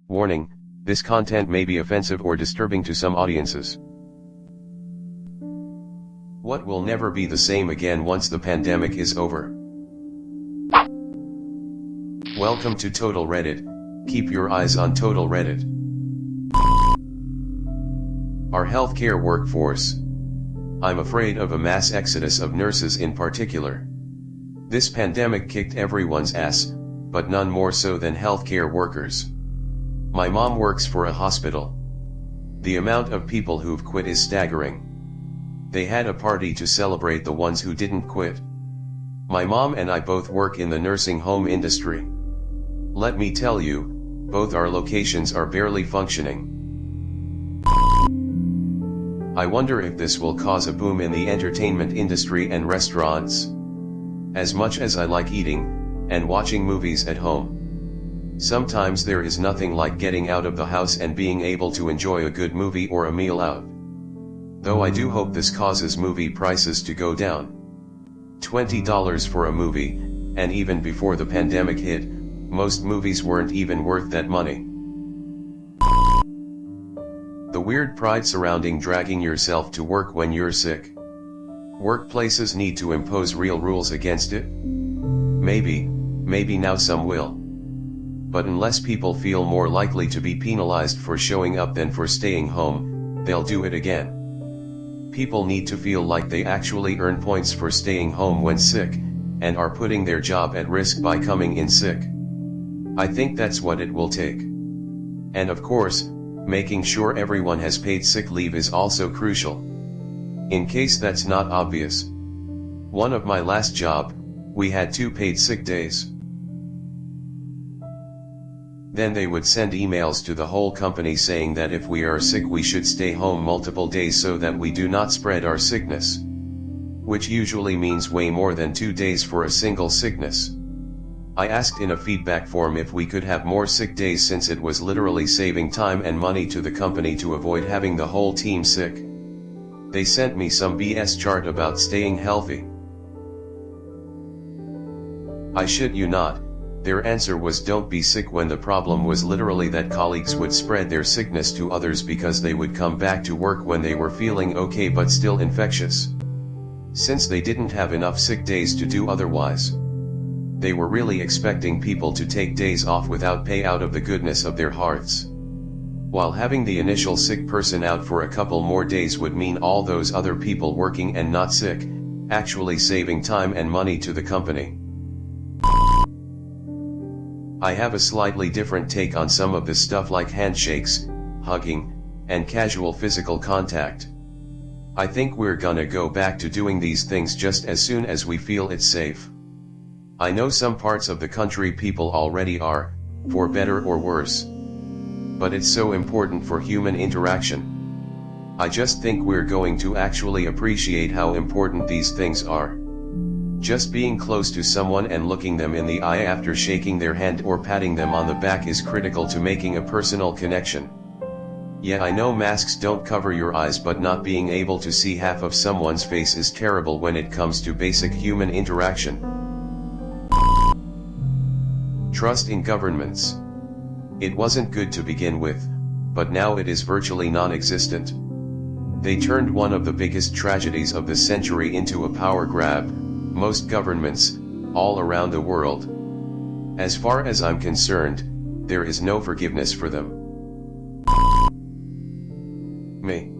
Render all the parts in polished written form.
Warning, this content may be offensive or disturbing to some audiences. What will never be the same again once the pandemic is over? Welcome to Total Reddit. Keep your eyes on Total Reddit. Our healthcare workforce. I'm afraid of a mass exodus of nurses in particular. This pandemic kicked everyone's ass, but none more so than healthcare workers. My mom works for a hospital. The amount of people who've quit is staggering. They had a party to celebrate the ones who didn't quit. My mom and I both work in the nursing home industry. Let me tell you, both our locations are barely functioning. I wonder if this will cause a boom in the entertainment industry and restaurants. As much as I like eating and watching movies at home, sometimes there is nothing like getting out of the house and being able to enjoy a good movie or a meal out. Though I do hope this causes movie prices to go down. $20 for a movie, and even before the pandemic hit, most movies weren't even worth that money. The weird pride surrounding dragging yourself to work when you're sick. Workplaces need to impose real rules against it. Maybe now some will. But unless people feel more likely to be penalized for showing up than for staying home, they'll do it again. People need to feel like they actually earn points for staying home when sick, and are putting their job at risk by coming in sick. I think that's what it will take. And of course, making sure everyone has paid sick leave is also crucial. In case that's not obvious. One of my last job, we had 2 paid sick days. Then they would send emails to the whole company saying that if we are sick we should stay home multiple days so that we do not spread our sickness. Which usually means way more than 2 days for a single sickness. I asked in a feedback form if we could have more sick days since it was literally saving time and money to the company to avoid having the whole team sick. They sent me some BS chart about staying healthy. I shit you not, their answer was don't be sick when the problem was literally that colleagues would spread their sickness to others because they would come back to work when they were feeling okay but still infectious. Since they didn't have enough sick days to do otherwise. They were really expecting people to take days off without pay out of the goodness of their hearts. While having the initial sick person out for a couple more days would mean all those other people working and not sick, actually saving time and money to the company. I have a slightly different take on some of the stuff like handshakes, hugging, and casual physical contact. I think we're gonna go back to doing these things just as soon as we feel it's safe. I know some parts of the country people already are, for better or worse. But it's so important for human interaction. I just think we're going to actually appreciate how important these things are. Just being close to someone and looking them in the eye after shaking their hand or patting them on the back is critical to making a personal connection. Yeah, I know masks don't cover your eyes, but not being able to see half of someone's face is terrible when it comes to basic human interaction. Trust in governments. It wasn't good to begin with, but now it is virtually non-existent. They turned one of the biggest tragedies of the century into a power grab, most governments, all around the world. As far as I'm concerned, there is no forgiveness for them. Me.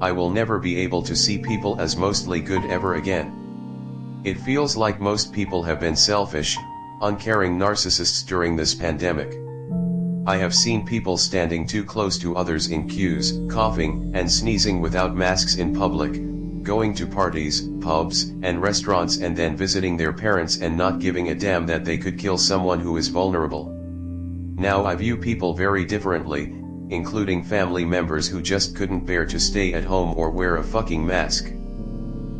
I will never be able to see people as mostly good ever again. It feels like most people have been selfish, uncaring narcissists during this pandemic. I have seen people standing too close to others in queues, coughing and sneezing without masks in public, going to parties, pubs, and restaurants and then visiting their parents and not giving a damn that they could kill someone who is vulnerable. Now I view people very differently, including family members who just couldn't bear to stay at home or wear a fucking mask.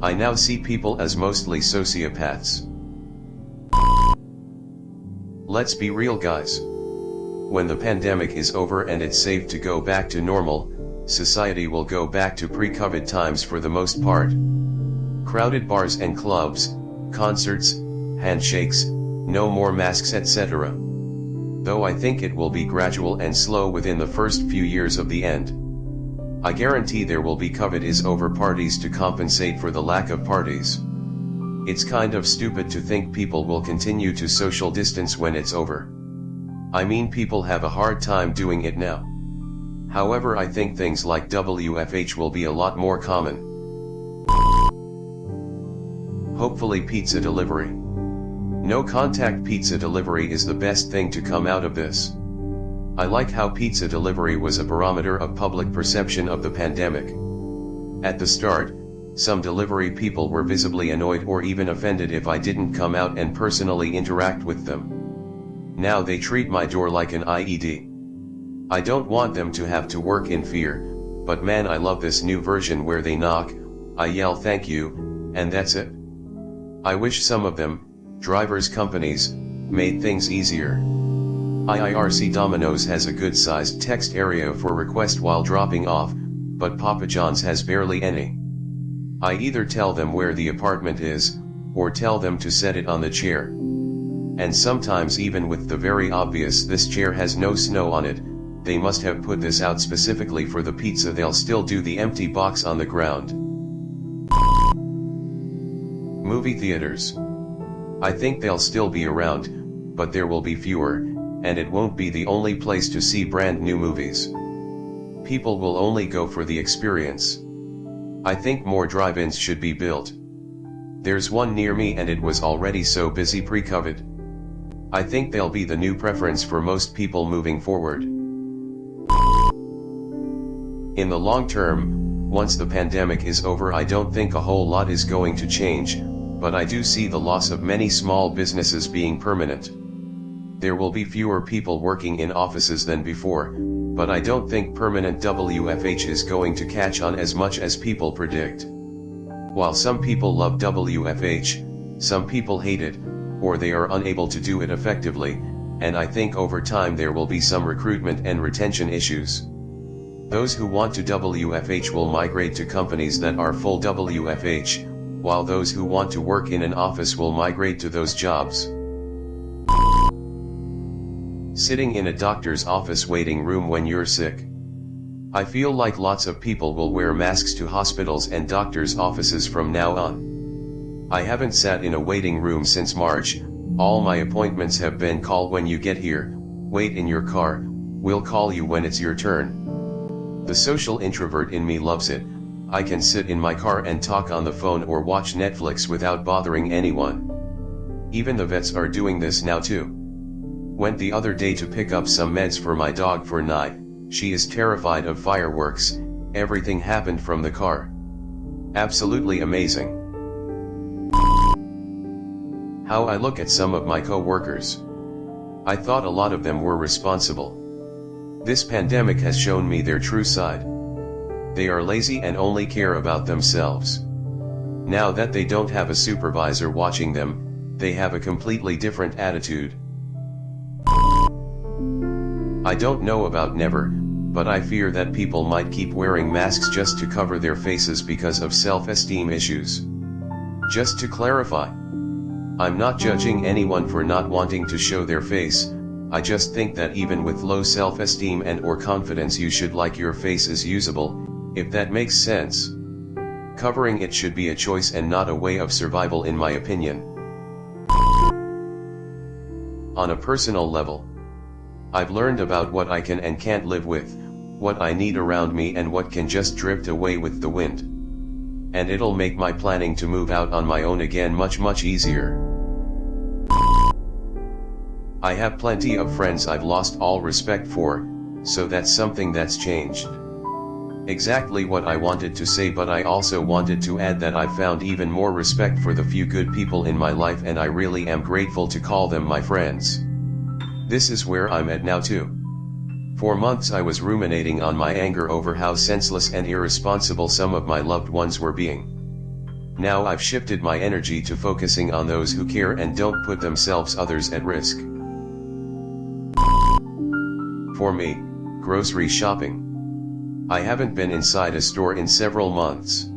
I now see people as mostly sociopaths. Let's be real, guys. When the pandemic is over and it's safe to go back to normal, society will go back to pre-COVID times for the most part. Crowded bars and clubs, concerts, handshakes, no more masks, etc. though I think it will be gradual and slow within the first few years of the end. I guarantee there will be COVID is over parties to compensate for the lack of parties. It's kind of stupid to think people will continue to social distance when it's over. I mean, people have a hard time doing it now. However, I think things like WFH will be a lot more common. Hopefully pizza delivery. No contact pizza delivery is the best thing to come out of this. I like how pizza delivery was a barometer of public perception of the pandemic. At the start, some delivery people were visibly annoyed or even offended if I didn't come out and personally interact with them. Now they treat my door like an IED. I don't want them to have to work in fear, but man, I love this new version where they knock, I yell thank you, and that's it. I wish some of them, drivers companies, made things easier. IIRC Domino's has a good sized text area for request while dropping off, but Papa John's has barely any. I either tell them where the apartment is, or tell them to set it on the chair. And sometimes even with the very obvious this chair has no snow on it, they must have put this out specifically for the pizza, they'll still do the empty box on the ground. Movie theaters. I think they'll still be around, but there will be fewer, and it won't be the only place to see brand new movies. People will only go for the experience. I think more drive-ins should be built. There's one near me and it was already so busy pre-COVID. I think they'll be the new preference for most people moving forward. In the long term, once the pandemic is over, I don't think a whole lot is going to change, but I do see the loss of many small businesses being permanent. There will be fewer people working in offices than before, but I don't think permanent WFH is going to catch on as much as people predict. While some people love WFH, some people hate it, or they are unable to do it effectively, and I think over time there will be some recruitment and retention issues. Those who want to WFH will migrate to companies that are full WFH, while those who want to work in an office will migrate to those jobs. Sitting in a doctor's office waiting room when you're sick. I feel like lots of people will wear masks to hospitals and doctors' offices from now on. I haven't sat in a waiting room since March. All my appointments have been call when you get here, wait in your car, we'll call you when it's your turn. The social introvert in me loves it. I can sit in my car and talk on the phone or watch Netflix without bothering anyone. Even the vets are doing this now too. Went the other day to pick up some meds for my dog for night. She is terrified of fireworks. Everything happened from the car. Absolutely amazing. How I look at some of my co-workers. I thought a lot of them were responsible. This pandemic has shown me their true side. They are lazy and only care about themselves. Now that they don't have a supervisor watching them, they have a completely different attitude. I don't know about never, but I fear that people might keep wearing masks just to cover their faces because of self-esteem issues. Just to clarify, I'm not judging anyone for not wanting to show their face. I just think that even with low self-esteem and or confidence you should like your face is usable, if that makes sense. Covering it should be a choice and not a way of survival in my opinion. On a personal level, I've learned about what I can and can't live with, what I need around me and what can just drift away with the wind. And it'll make my planning to move out on my own again much easier. I have plenty of friends I've lost all respect for, so that's something that's changed. Exactly what I wanted to say, but I also wanted to add that I've found even more respect for the few good people in my life and I really am grateful to call them my friends. This is where I'm at now too. For months I was ruminating on my anger over how senseless and irresponsible some of my loved ones were being. Now I've shifted my energy to focusing on those who care and don't put themselves others at risk. For me, grocery shopping. I haven't been inside a store in several months.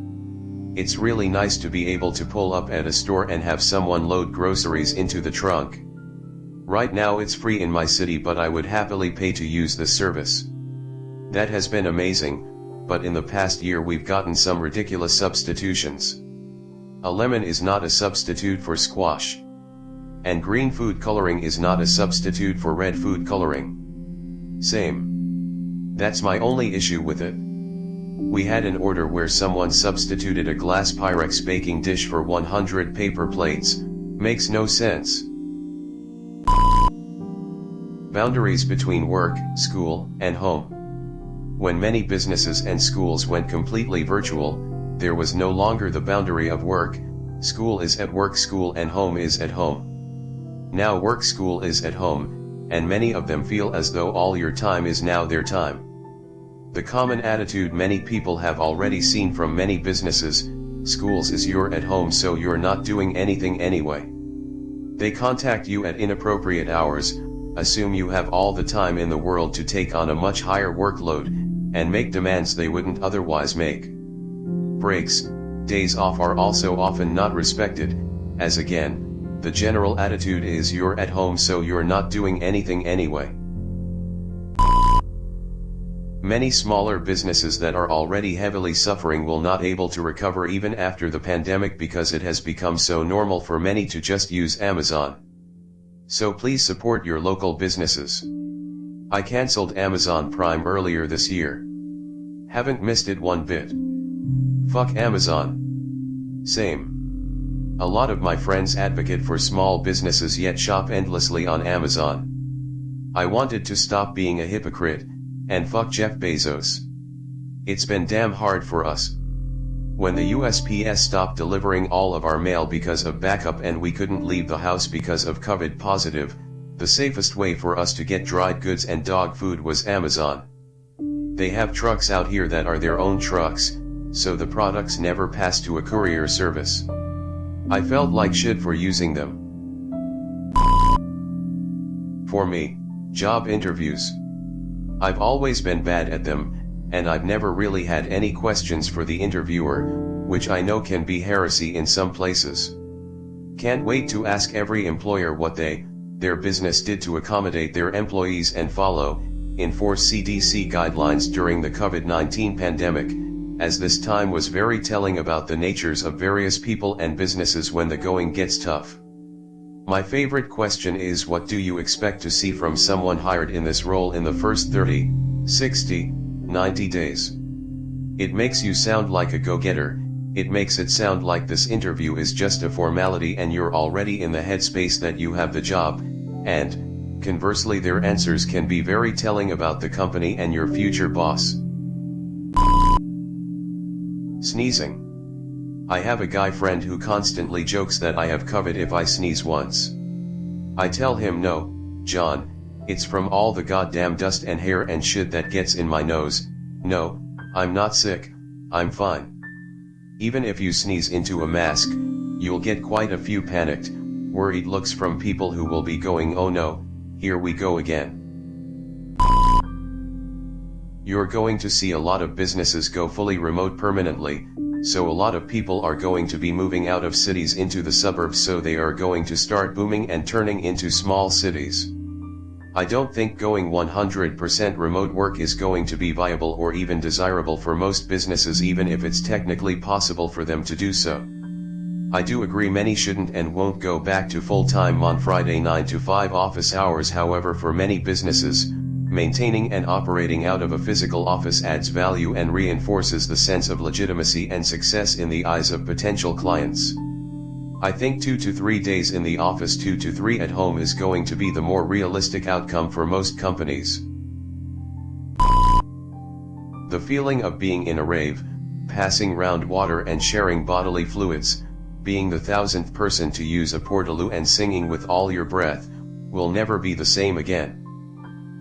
It's really nice to be able to pull up at a store and have someone load groceries into the trunk. Right now it's free in my city, but I would happily pay to use this service. That has been amazing, but in the past year we've gotten some ridiculous substitutions. A lemon is not a substitute for squash. And green food coloring is not a substitute for red food coloring. Same. That's my only issue with it. We had an order where someone substituted a glass Pyrex baking dish for 100 paper plates. Makes no sense. Boundaries between work, school, and home. When many businesses and schools went completely virtual, there was no longer the boundary of work. School is at work, school, and home is at home. Now work, school is at home, and many of them feel as though all your time is now their time. The common attitude many people have already seen from many businesses: schools is your at home, so you're not doing anything anyway. They contact you at inappropriate hours, assume you have all the time in the world to take on a much higher workload, and make demands they wouldn't otherwise make. Breaks, days off are also often not respected, as again, the general attitude is you're at home, so you're not doing anything anyway. Many smaller businesses that are already heavily suffering will not able to recover even after the pandemic, because it has become so normal for many to just use Amazon. So please support your local businesses. I cancelled Amazon Prime earlier this year. Haven't missed it one bit. Fuck Amazon. Same. A lot of my friends advocate for small businesses yet shop endlessly on Amazon. I wanted to stop being a hypocrite, and fuck Jeff Bezos. It's been damn hard for us. When the USPS stopped delivering all of our mail because of backup and we couldn't leave the house because of COVID positive, the safest way for us to get dried goods and dog food was Amazon. They have trucks out here that are their own trucks, so the products never pass to a courier service. I felt like shit for using them. For me, job interviews. I've always been bad at them, and I've never really had any questions for the interviewer, which I know can be heresy in some places. Can't wait to ask every employer what their business did to accommodate their employees and enforce CDC guidelines during the COVID-19 pandemic, as this time was very telling about the natures of various people and businesses when the going gets tough. My favorite question is, what do you expect to see from someone hired in this role in the first 30, 60, 90 days? It makes you sound like a go-getter. It makes it sound like this interview is just a formality and you're already in the headspace that you have the job, and, conversely, their answers can be very telling about the company and your future boss. Sneezing. I have a guy friend who constantly jokes that I have COVID if I sneeze once. I tell him, no, John, it's from all the goddamn dust and hair and shit that gets in my nose. No, I'm not sick, I'm fine. Even if you sneeze into a mask, you'll get quite a few panicked, worried looks from people who will be going, oh no, here we go again. You're going to see a lot of businesses go fully remote permanently, so a lot of people are going to be moving out of cities into the suburbs, so they are going to start booming and turning into small cities. I don't think going 100% remote work is going to be viable or even desirable for most businesses, even if it's technically possible for them to do so. I do agree many shouldn't and won't go back to full-time on Friday 9 to 5 office hours. However, for many businesses, maintaining and operating out of a physical office adds value and reinforces the sense of legitimacy and success in the eyes of potential clients. I think 2 to 3 days in the office, 2 to 3 at home is going to be the more realistic outcome for most companies. The feeling of being in a rave, passing round water and sharing bodily fluids, being the 1000th person to use a portaloo and singing with all your breath, will never be the same again.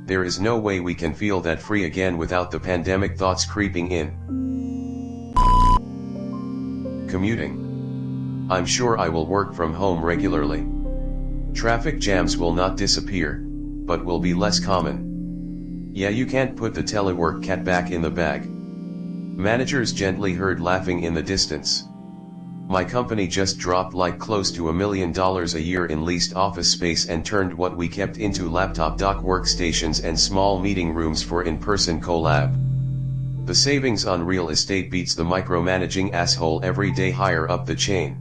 There is no way we can feel that free again without the pandemic thoughts creeping in. Commuting. I'm sure I will work from home regularly. Traffic jams will not disappear, but will be less common. Yeah, you can't put the telework cat back in the bag. Managers gently heard laughing in the distance. My company just dropped like close to $1 million a year in leased office space and turned what we kept into laptop dock workstations and small meeting rooms for in-person collab. The savings on real estate beats the micromanaging asshole every day higher up the chain.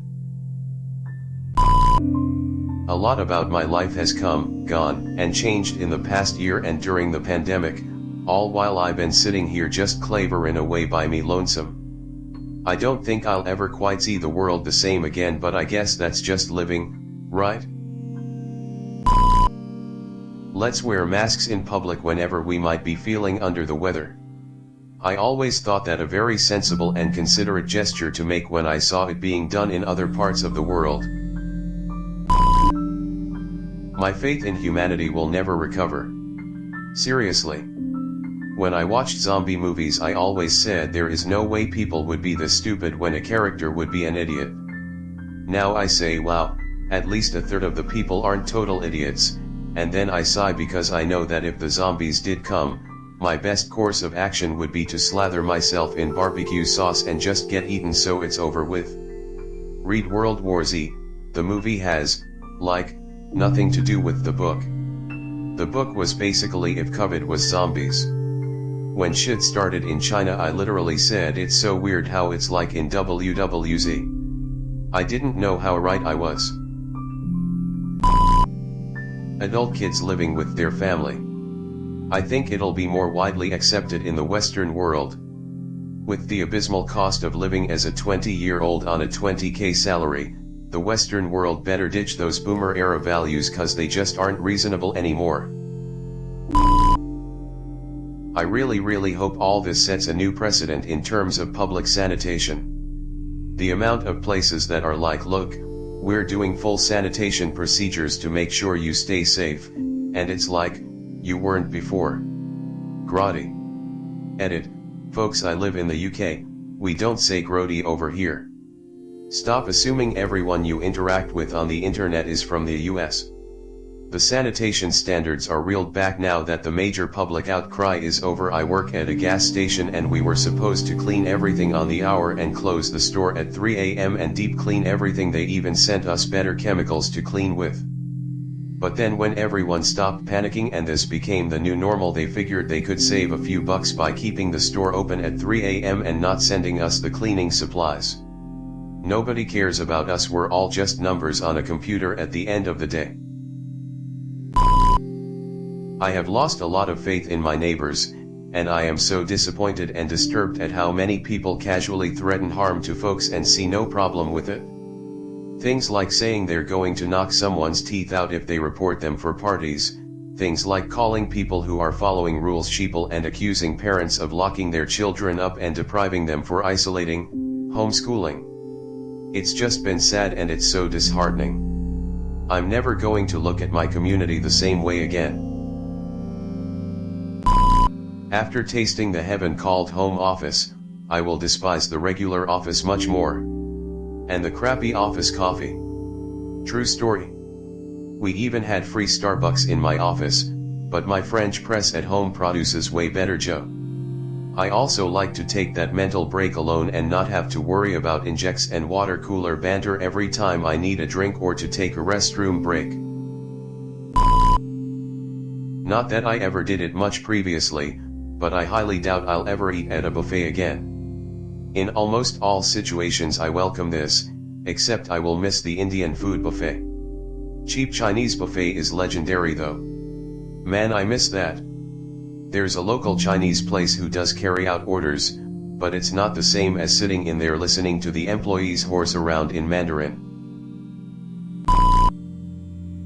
A lot about my life has come, gone, and changed in the past year and during the pandemic, all while I've been sitting here just clavering away by me lonesome. I don't think I'll ever quite see the world the same again, but I guess that's just living, right? Let's wear masks in public whenever we might be feeling under the weather. I always thought that a very sensible and considerate gesture to make when I saw it being done in other parts of the world. My faith in humanity will never recover. Seriously. When I watched zombie movies, I always said there is no way people would be this stupid when a character would be an idiot. Now I say, wow, at least a third of the people aren't total idiots, and then I sigh because I know that if the zombies did come, my best course of action would be to slather myself in barbecue sauce and just get eaten so it's over with. Read World War Z. The movie has, like, nothing to do with the book. The book was basically if COVID was zombies. When shit started in China, I literally said it's so weird how it's like in WWZ. I didn't know how right I was. Adult kids living with their family. I think it'll be more widely accepted in the Western world. With the abysmal cost of living as a 20-year-old on a 20K salary, the Western world better ditch those boomer-era values cause they just aren't reasonable anymore. I really hope all this sets a new precedent in terms of public sanitation. The amount of places that are like, look, we're doing full sanitation procedures to make sure you stay safe, and it's like, you weren't before. Grody. Edit, folks, I live in the UK, we don't say grody over here. Stop assuming everyone you interact with on the internet is from the US. The sanitation standards are reeled back now that the major public outcry is over. I work at a gas station and we were supposed to clean everything on the hour and close the store at 3 AM and deep clean everything. They even sent us better chemicals to clean with. But then when everyone stopped panicking and this became the new normal, they figured they could save a few bucks by keeping the store open at 3 AM and not sending us the cleaning supplies. Nobody cares about us, we're all just numbers on a computer at the end of the day. I have lost a lot of faith in my neighbors, and I am so disappointed and disturbed at how many people casually threaten harm to folks and see no problem with it. Things like saying they're going to knock someone's teeth out if they report them for parties, things like calling people who are following rules sheeple and accusing parents of locking their children up and depriving them for isolating, homeschooling. It's just been sad and it's so disheartening. I'm never going to look at my community the same way again. After tasting the heaven called home office, I will despise the regular office much more. And the crappy office coffee. True story. We even had free Starbucks in my office, but my French press at home produces way better joe. I also like to take that mental break alone and not have to worry about injects and water cooler banter every time I need a drink or to take a restroom break. Not that I ever did it much previously, but I highly doubt I'll ever eat at a buffet again. In almost all situations I welcome this, except I will miss the Indian food buffet. Cheap Chinese buffet is legendary though. Man, I miss that. There's a local Chinese place who does carry out orders, but it's not the same as sitting in there listening to the employees horse around in Mandarin.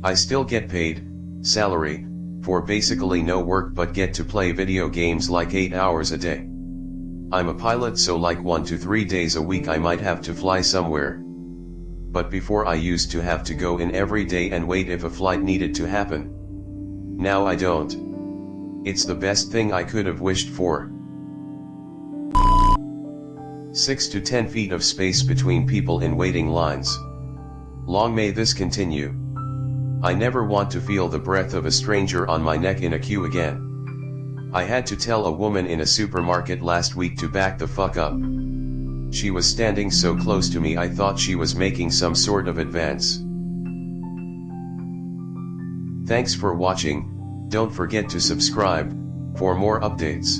I still get paid, salary, for basically no work but get to play video games like 8 hours a day. I'm a pilot, so like 1 to 3 days a week I might have to fly somewhere. But before I used to have to go in every day and wait if a flight needed to happen. Now I don't. It's the best thing I could have wished for. 6 to 10 feet of space between people in waiting lines. Long may this continue. I never want to feel the breath of a stranger on my neck in a queue again. I had to tell a woman in a supermarket last week to back the fuck up. She was standing so close to me I thought she was making some sort of advance. Thanks for watching, don't forget to subscribe, for more updates.